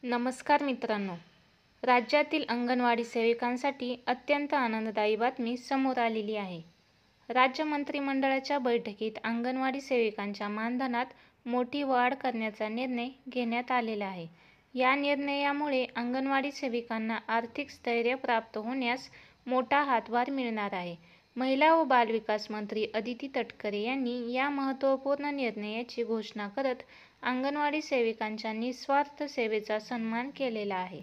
नमस्कार मित्रांनो, राज्यातील अंगणवाडी सेविकांसाठी अत्यंत आनंददायी बातमी समोर आलेली आहे. राज्य मंत्रिमंडळाच्या बैठकीत अंगणवाडी सेविकांच्या मानधनात मोठी वाढ करण्याचा निर्णय घेण्यात आलेला आहे. या निर्णयामुळे अंगणवाडी सेविकांना आर्थिक स्थैर्य प्राप्त होण्यास मोठा हातभार मिळणार आहे. महिला व बालविकास मंत्री अदिती तटकरे यांनी या महत्त्वपूर्ण निर्णयाची घोषणा करत अंगणवाडी सेविकांच्या निस्वार्थ सेवेचा सन्मान केलेला आहे.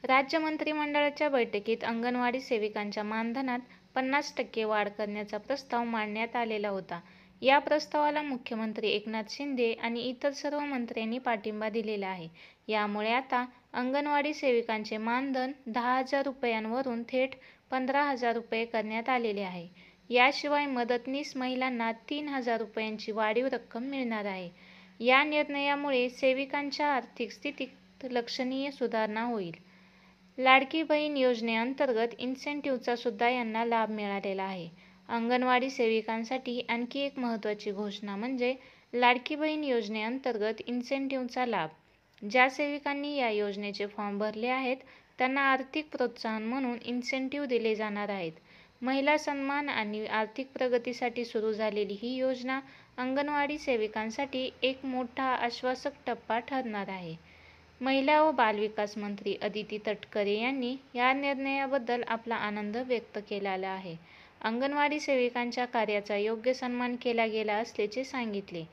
राज्य मंत्रिमंडळाच्या बैठकीत अंगणवाडी सेविकांच्या मानधनात 50% वाढ करण्याचा प्रस्ताव मांडण्यात आलेला होता. या प्रस्तावाला मुख्यमंत्री एकनाथ शिंदे आणि इतर सर्व मंत्र्यांनी पाठिंबा दिलेला आहे. यामुळे आता अंगणवाडी सेविकांचे मानधन 10,000 रुपयांवरून थेट 15,000 रुपये करण्यात आलेले आहे. याशिवाय मदतनीस महिलांना 3,000 रुपयांची वाढीव रक्कम मिळणार आहे. या निर्णयामुळे सेविकांच्या आर्थिक स्थितीत लक्षणीय सुधारणा होईल. लाडकी बहीण योजनेअंतर्गत इन्सेंटिव्हचा सुद्धा यांना लाभ मिळालेला आहे. अंगणवाडी सेविकांसाठी आणखी एक महत्त्वाची घोषणा म्हणजे लाडकी बहीण योजनेअंतर्गत इन्सेंटिव्हचा लाभ. ज्या सेविकांनी या योजनेचे फॉर्म भरले आहेत त्यांना आर्थिक प्रोत्साहन म्हणून इन्सेंटिव्ह दिले जाणार आहेत. महिला सन्मान आणि आर्थिक प्रगतीसाठी सुरू झालेली ही योजना अंगणवाडी सेविकांसाठी एक मोठा आश्वासक टप्पा ठरणार आहे. महिला व बालविकास मंत्री अदिती तटकरे यांनी या निर्णयाबद्दल आपला आनंद व्यक्त केलेला आहे. अंगणवाडी सेविकांच्या कार्याचा योग्य सन्मान केला गेला असल्याचे सांगितले.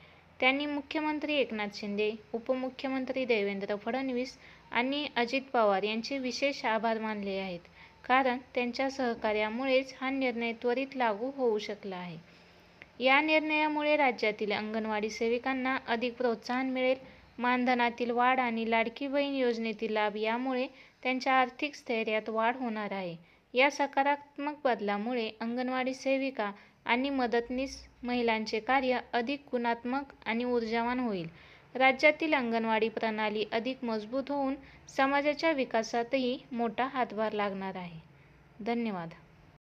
त्यांनी मुख्यमंत्री एकनाथ शिंदे, उपमुख्यमंत्री देवेंद्र फडणवीस आणि अजित पवार यांचे विशेष आभार मानले आहेत, कारण त्यांच्या सहकार्यामुळेच हा निर्णय त्वरित लागू होऊ शकला आहे. या निर्णयामुळे राज्यातील अंगणवाडी सेविकांना अधिक प्रोत्साहन मिळेल. मानधनातील वाढ आणि लाडकी बहीण योजनेतील लाभ यामुळे त्यांच्या आर्थिक स्थैर्यात वाढ होणार आहे. या सकारात्मक बदलामुळे अंगणवाडी सेविका आणि मदतनीस महिलांचे कार्य अधिक गुणात्मक आणि ऊर्जावान होईल. राज्यातील अंगणवाडी प्रणाली अधिक मजबूत होऊन समाजाच्या विकासातही मोठा हातभार लागणार आहे. धन्यवाद.